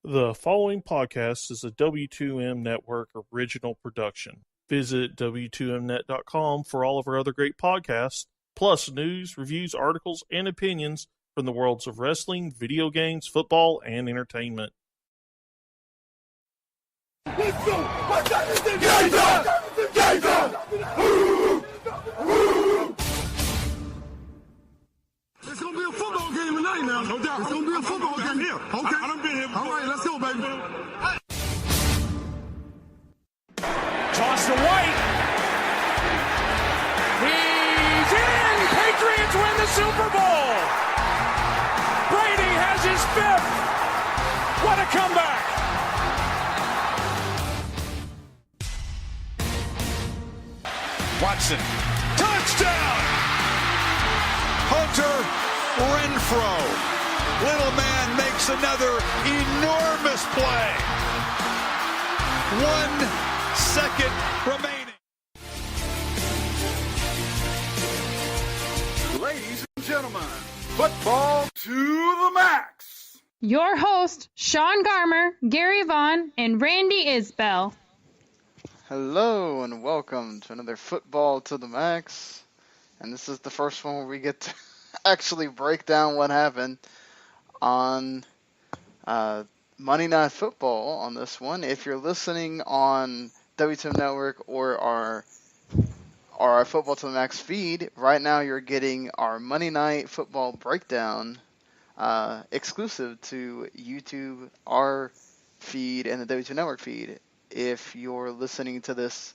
The following podcast is a W2M Network original production. Visit W2Mnet.com for all of our other great podcasts, plus news, reviews, articles, and opinions from the worlds of wrestling, video games, football, and entertainment. Let's go! What's that? It's gonna be a football game tonight now. No doubt. It's gonna be a football game here. Okay. I done been here before. All right, let's go, baby. Toss to White. He's in! Patriots win the Super Bowl! Brady has his fifth! What a comeback! Watson. Touchdown! Hunter Renfro. Little man makes another enormous play. 1 second remaining. Ladies and gentlemen, football to the max. Your host, Sean Garmer, Gary Vaughn, and Randy Isbell. Hello and welcome to another Football to the Max. And this is the first one where we get to actually break down what happened on Monday Night Football on this one. If you're listening on W2M Network or our Football to the Max feed, right now you're getting our Monday Night Football breakdown exclusive to YouTube, our feed, and the W2M Network feed. If you're listening to this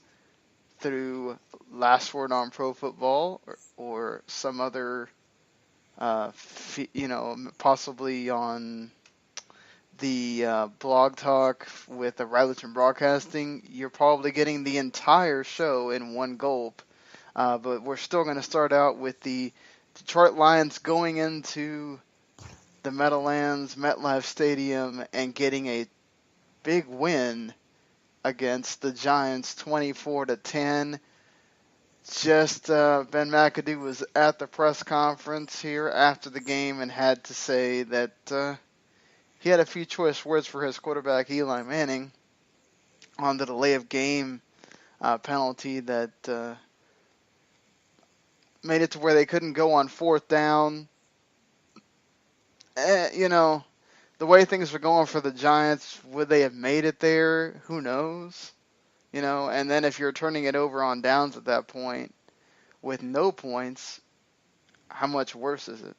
through Last Word on Pro Football or some other, possibly on the Blog Talk with the Radlerton Broadcasting, you're probably getting the entire show in one gulp. But we're still going to start out with the Detroit Lions going into the Meadowlands MetLife Stadium and getting a big win against the Giants, 24-10. Just Ben McAdoo was at the press conference here after the game and had to say that he had a few choice words for his quarterback Eli Manning on the delay of game penalty that made it to where they couldn't go on fourth down. The way things were going for the Giants, would they have made it there? Who knows? And then if you're turning it over on downs at that point with no points, how much worse is it?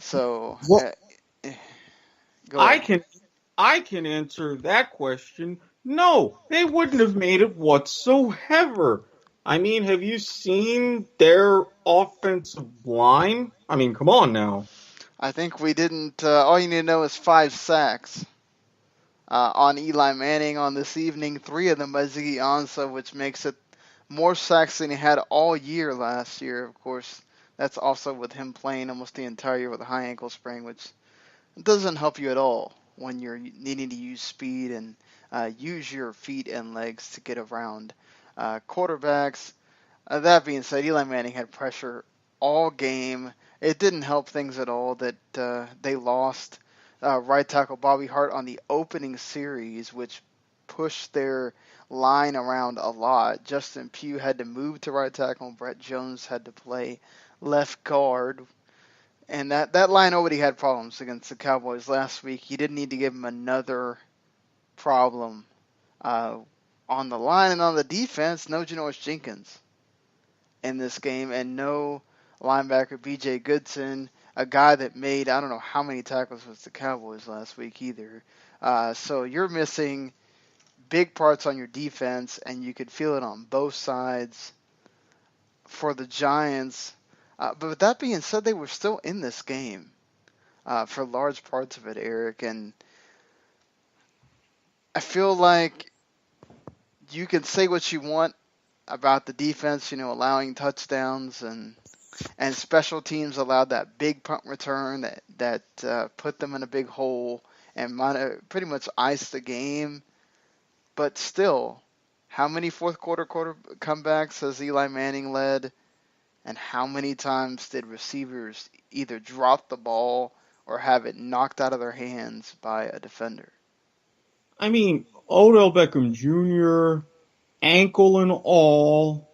So, go ahead. I can answer that question. No, they wouldn't have made it whatsoever. I mean, have you seen their offensive line? I mean, come on now. I think we didn't. All you need to know is 5 sacks on Eli Manning on this evening. 3 of them by Ziggy Ansah, which makes it more sacks than he had all year last year. Of course, that's also with him playing almost the entire year with a high ankle sprain, which doesn't help you at all when you're needing to use speed and use your feet and legs to get around quarterbacks. That being said, Eli Manning had pressure all game. It didn't help things at all that they lost right tackle Bobby Hart on the opening series, which pushed their line around a lot. Justin Pugh had to move to right tackle. Brett Jones had to play left guard. And that line already had problems against the Cowboys last week. You didn't need to give them another problem on the line. And on the defense, no Janoris Jenkins in this game, and no linebacker B.J. Goodson, a guy that made I don't know how many tackles with the Cowboys last week either. So you're missing big parts on your defense, and you could feel it on both sides for the Giants. But with that being said, they were still in this game for large parts of it, Eric. And I feel like you can say what you want about the defense, allowing touchdowns and special teams allowed that big punt return that put them in a big hole and pretty much iced the game. But still, how many fourth quarter comebacks has Eli Manning led? And how many times did receivers either drop the ball or have it knocked out of their hands by a defender. I mean, Odell Beckham Jr., ankle and all.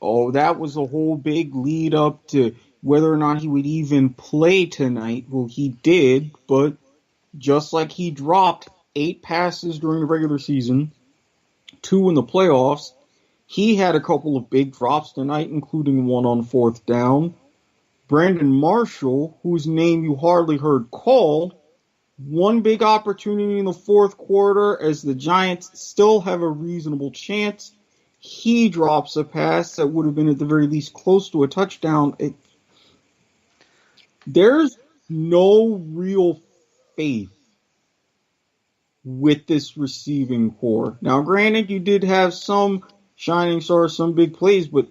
Oh, that was a whole big lead up to whether or not he would even play tonight. Well, he did, but just like he dropped 8 passes during the regular season, 2 in the playoffs, he had a couple of big drops tonight, including one on 4th down. Brandon Marshall, whose name you hardly heard called, one big opportunity in the 4th quarter as the Giants still have a reasonable chance. He drops a pass that would have been at the very least close to a touchdown. There's no real faith with this receiving core. Now, granted, you did have some shining stars, some big plays, but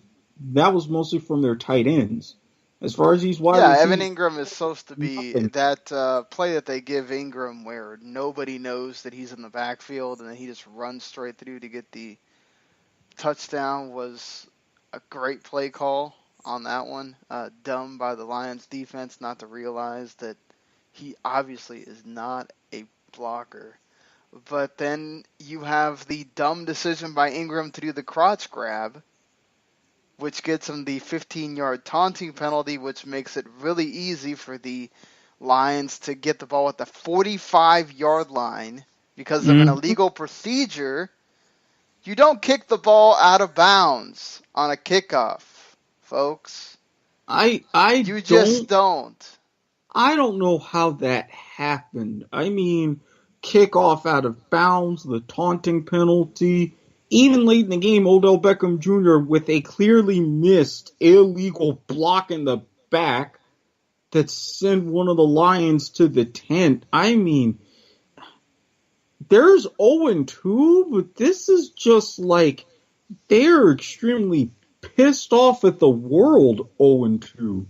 that was mostly from their tight ends. As far as these wide receivers, Evan Ingram is supposed to be that play that they give Ingram where nobody knows that he's in the backfield and then he just runs straight through to get the touchdown was a great play call on that one. Dumb by the Lions defense not to realize that he obviously is not a blocker. But then you have the dumb decision by Ingram to do the crotch grab, which gets him the 15-yard taunting penalty, which makes it really easy for the Lions to get the ball at the 45-yard line because of an illegal procedure. You don't kick the ball out of bounds on a kickoff, folks. You just don't. I don't know how that happened. I mean, kickoff out of bounds, the taunting penalty. Even late in the game, Odell Beckham Jr. with a clearly missed illegal block in the back that sent one of the Lions to the tent. I mean, there's 0-2, but this is just like they're extremely pissed off at the world 0-2.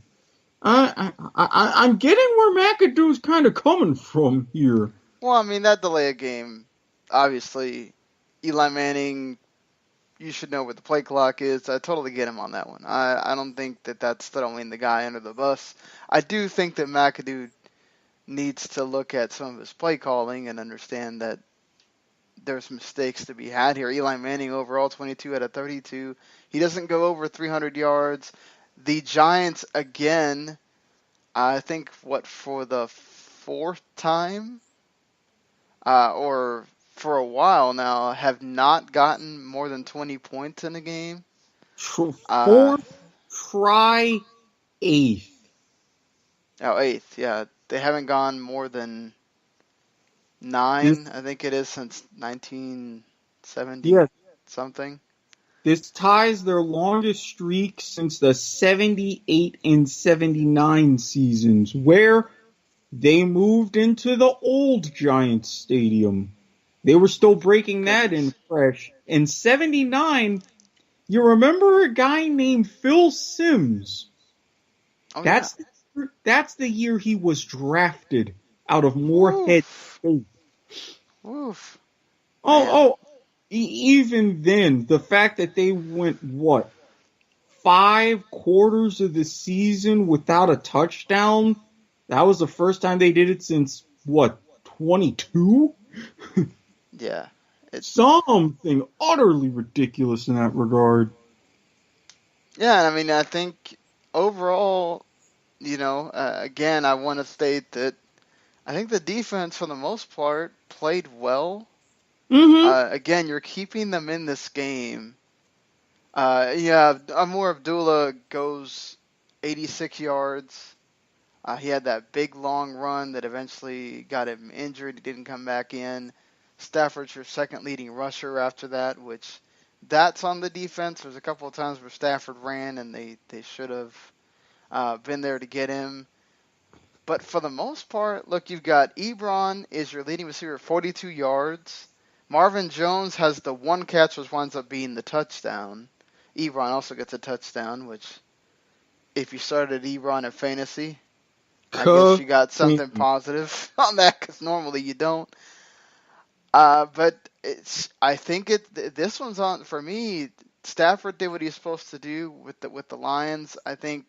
I'm getting where McAdoo's kind of coming from here. Well, I mean, that delay of game, obviously, Eli Manning, you should know what the play clock is. I totally get him on that one. I don't think that that's throwing the guy under the bus. I do think that McAdoo needs to look at some of his play calling and understand that there's mistakes to be had here. Eli Manning overall 22 out of 32. He doesn't go over 300 yards. The Giants, again, I think, for the 4th time? Or for a while now, have not gotten more than 20 points in a game. 4th, try 8th. Oh, 8th, yeah. They haven't gone more than 9, I think it is, since 1970 something. This ties their longest streak since the 78 and 79 seasons, where they moved into the old Giants Stadium. They were still breaking that in fresh. In 79, you remember a guy named Phil Simms? Oh, that's the year he was drafted out of Moorhead State. Oof. Even then, the fact that they went, 5 quarters of the season without a touchdown? That was the first time they did it since, 22? Yeah. It's something utterly ridiculous in that regard. Yeah, I mean, I think overall, again, I want to state that I think the defense, for the most part, played well. Again, you're keeping them in this game. Amor Abdullah goes 86 yards. He had that big, long run that eventually got him injured. He didn't come back in. Stafford's your second leading rusher after that, which that's on the defense. There's a couple of times where Stafford ran, and they should have been there to get him. But for the most part, look, you've got Ebron is your leading receiver, 42 yards. Marvin Jones has the one catch, which winds up being the touchdown. Ebron also gets a touchdown, which if you started Ebron in fantasy, I guess you got something positive on that, because normally you don't. But I think this one's on, for me, Stafford did what he's supposed to do with the Lions. I think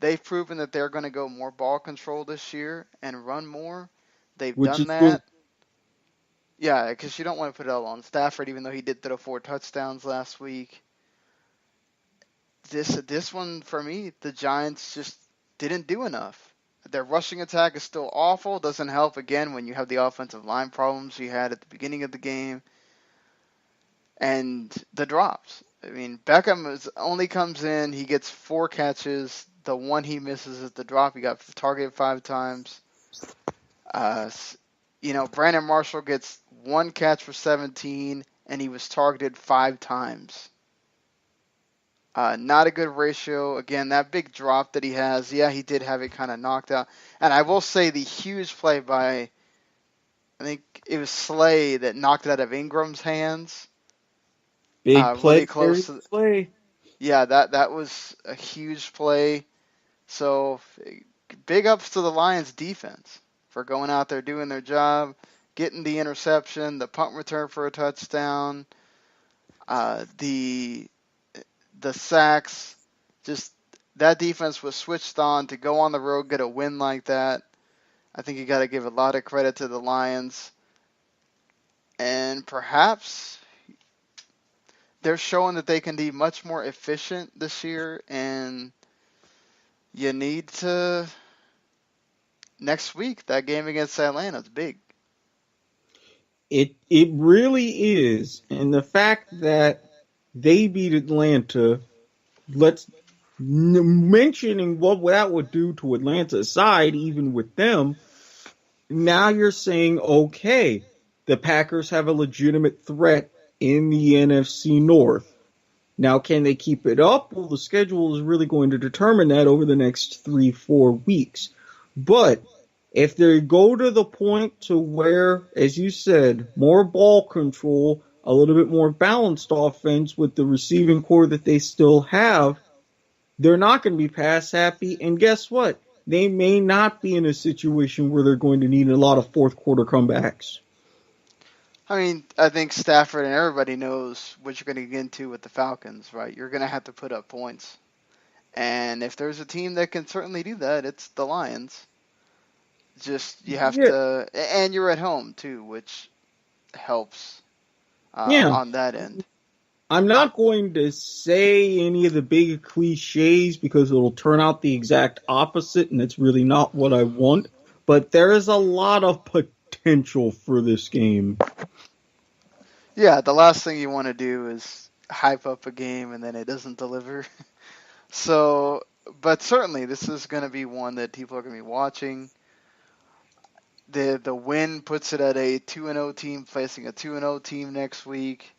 they've proven that they're going to go more ball control this year and run more. They've which done is good. that. Yeah, because you don't want to put it all on Stafford, even though he did throw 4 touchdowns last week. This one, for me, the Giants just didn't do enough. Their rushing attack is still awful. Doesn't help, again, when you have the offensive line problems you had at the beginning of the game. And the drops. I mean, Beckham only comes in, he gets 4 catches. The one he misses is the drop. He got targeted 5 times. Brandon Marshall gets 1 catch for 17, and he was targeted 5 times. Not a good ratio. Again, that big drop that he has, yeah, he did have it kind of knocked out. And I will say the huge play by, I think it was Slay that knocked it out of Ingram's hands. Big play, really close to, play. yeah, that was a huge play. So big ups to the Lions defense for going out there doing their job, getting the interception, the punt return for a touchdown, the sacks. Just that defense was switched on to go on the road, get a win like that. I think you got to give a lot of credit to the Lions. And perhaps they're showing that they can be much more efficient this year, and you need to next week. That game against Atlanta is big. It really is, and the fact that they beat Atlanta, mentioning what that would do to Atlanta's side, even with them. Now you're saying, okay, the Packers have a legitimate threat in the NFC North. Now, can they keep it up? Well, the schedule is really going to determine that over the next 3-4 weeks. But if they go to the point to where, as you said, more ball control, a little bit more balanced offense with the receiving core that they still have, they're not going to be pass happy. And guess what? They may not be in a situation where they're going to need a lot of fourth quarter comebacks. I mean, I think Stafford and everybody knows what you're going to get into with the Falcons, right? You're going to have to put up points. And if there's a team that can certainly do that, it's the Lions. Just, you have to, and you're at home too, which helps on that end. I'm not going to say any of the big cliches because it'll turn out the exact opposite, and it's really not what I want. But there is a lot of potential for this game. Yeah, the last thing you want to do is hype up a game and then it doesn't deliver. So, but certainly this is going to be one that people are going to be watching. The win puts it at a 2-0 team facing a 2-0 team next week.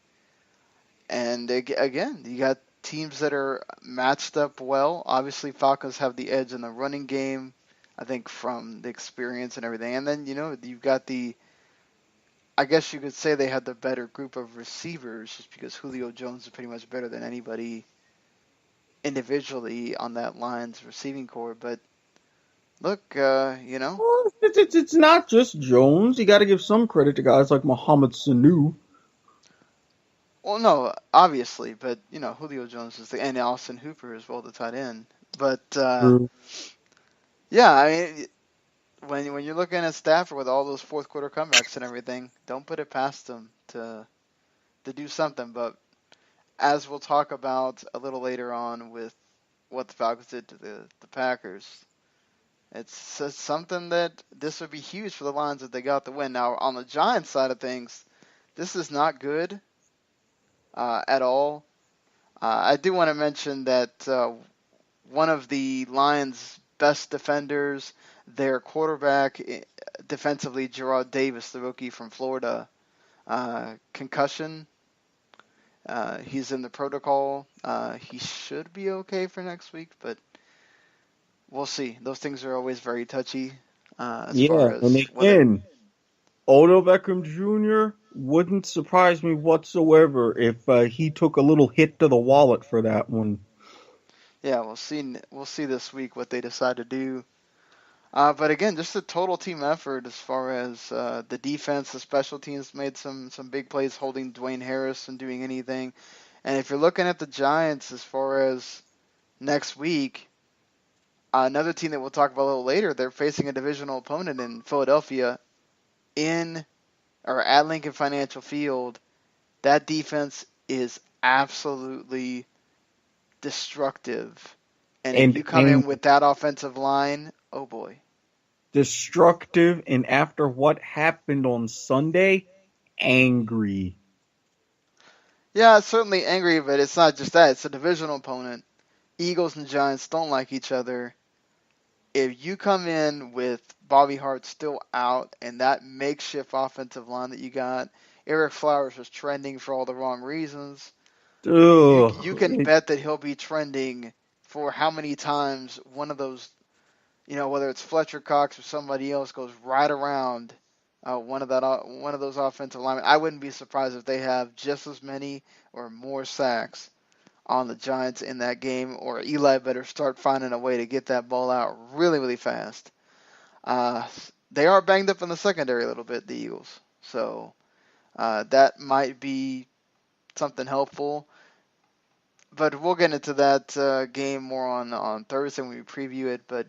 And again, you got teams that are matched up well. Obviously, Falcons have the edge in the running game, I think, from the experience and everything. And then, you've got I guess you could say they had the better group of receivers just because Julio Jones is pretty much better than anybody individually on that Lions receiving core. But look, Well, it's not just Jones. You got to give some credit to guys like Mohamed Sanu. Well, no, obviously, but Julio Jones and Austin Hooper as well, the tight end. But yeah, I mean, when you're looking at Stafford with all those fourth quarter comebacks and everything, don't put it past them to do something. But as we'll talk about a little later on with what the Falcons did to the Packers, it's something that this would be huge for the Lions if they got the win. Now, on the Giants side of things, this is not good at all. I do want to mention that one of the Lions' best defenders, their quarterback defensively, Gerard Davis, the rookie from Florida, concussion. He's in the protocol. He should be okay for next week, but we'll see. Those things are always very touchy as far as and again, Odell Beckham Jr. wouldn't surprise me whatsoever if he took a little hit to the wallet for that one. Yeah, we'll see. We'll see this week what they decide to do. But again, just a total team effort as far as the defense, the special teams made some big plays holding Dwayne Harris and doing anything. And if you're looking at the Giants as far as next week, Another team that we'll talk about a little later, they're facing a divisional opponent in Philadelphia at Lincoln Financial Field. That defense is absolutely destructive. And if you come in with that offensive line, oh boy. Destructive, and after what happened on Sunday, angry. Yeah, it's certainly angry, but it's not just that. It's a divisional opponent. Eagles and Giants don't like each other. If you come in with Bobby Hart still out and that makeshift offensive line that you got, Eric Flowers was trending for all the wrong reasons. You can bet that he'll be trending for how many times one of those, whether it's Fletcher Cox or somebody else, goes right around one of those offensive linemen. I wouldn't be surprised if they have just as many or more sacks on the Giants in that game, or Eli better start finding a way to get that ball out really, really fast. They are banged up in the secondary a little bit, the Eagles. So that might be something helpful. But we'll get into that game more on Thursday when we preview it. But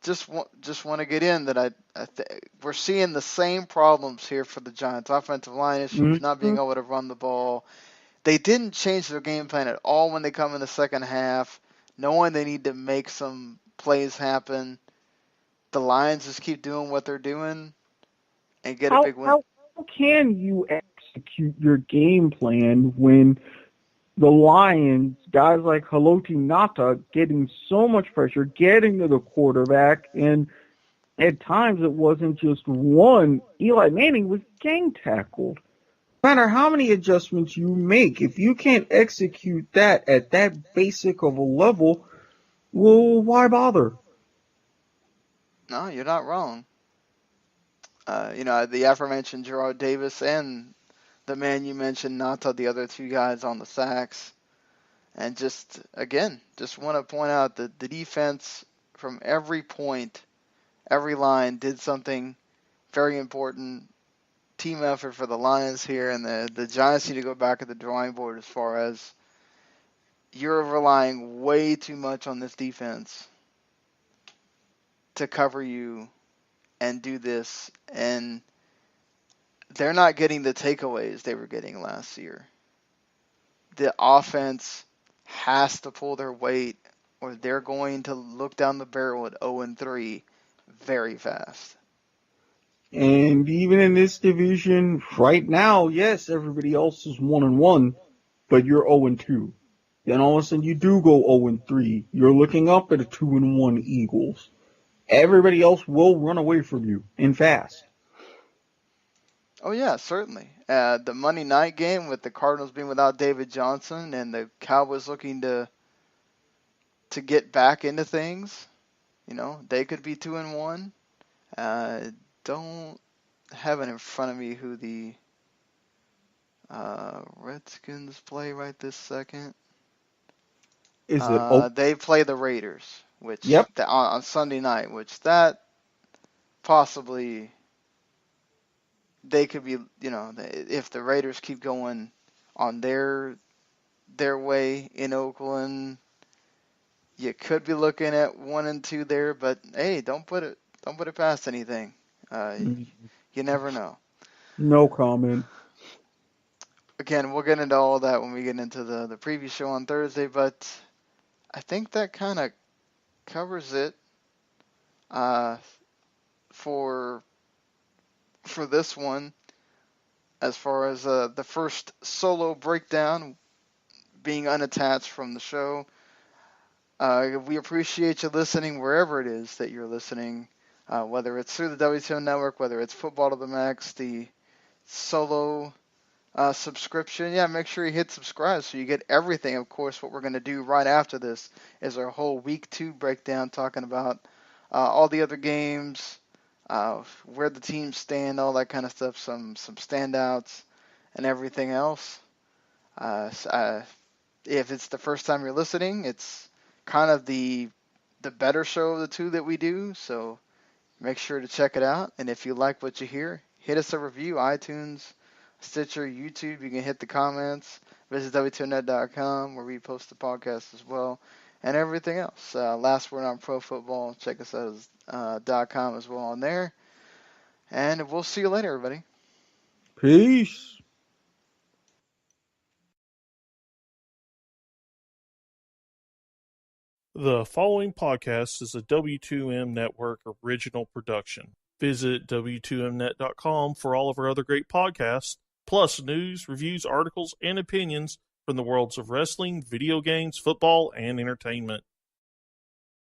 just want to get in that we're seeing the same problems here for the Giants. Offensive line issues, not being able to run the ball. They didn't change their game plan at all when they come in the second half, knowing they need to make some plays happen. The Lions just keep doing what they're doing and get a big win. How can you execute your game plan when the Lions, guys like Haloti Ngata, getting so much pressure, getting to the quarterback, and at times it wasn't just one. Eli Manning was gang tackled. No matter how many adjustments you make, if you can't execute that at that basic of a level, well, why bother? No, you're not wrong. The aforementioned Gerard Davis and the man you mentioned, Nata, the other two guys on the sacks. And just want to point out that the defense from every point, every line did something very important. Team effort for the Lions here, and the Giants need to go back at the drawing board as far as you're relying way too much on this defense to cover you and do this, and they're not getting the takeaways they were getting last year. The offense has to pull their weight, or they're going to look down the barrel at 0-3 very fast. And even in this division, right now, yes, everybody else is 1-1, but you're 0-2. Then all of a sudden you do go 0-3. You're looking up at a 2-1 Eagles. Everybody else will run away from you, and fast. Oh yeah, certainly. The Monday night game with the Cardinals being without David Johnson and the Cowboys looking to get back into things, they could be 2-1. Don't have it in front of me who the Redskins play right this second. They play the Raiders, which on Sunday night, which that possibly they could be, if the Raiders keep going on their way in Oakland, you could be looking at 1-2 there. But hey, don't put it past anything. You never know. No comment. Again, we'll get into all that when we get into the preview show on Thursday, but I think that kind of covers it for this one as far as the first solo breakdown being unattached from the show. We appreciate you listening wherever it is that you're listening, whether it's through the WTO Network, whether it's Football to the Max, the solo subscription. Yeah, make sure you hit subscribe so you get everything. Of course, what we're going to do right after this is our whole Week 2 breakdown, talking about all the other games, where the teams stand, all that kind of stuff, some standouts, and everything else. If it's the first time you're listening, it's kind of the better show of the two that we do, so make sure to check it out. And if you like what you hear, hit us a review, iTunes, Stitcher, YouTube. You can hit the comments. Visit WTOnet.com where we post the podcast as well. and everything else. Last Word on Pro Football. Check us out .com as well on there. And we'll see you later, everybody. Peace. The following podcast is a W2M Network original production. Visit W2Mnet.com for all of our other great podcasts, plus news, reviews, articles, and opinions from the worlds of wrestling, video games, football, and entertainment.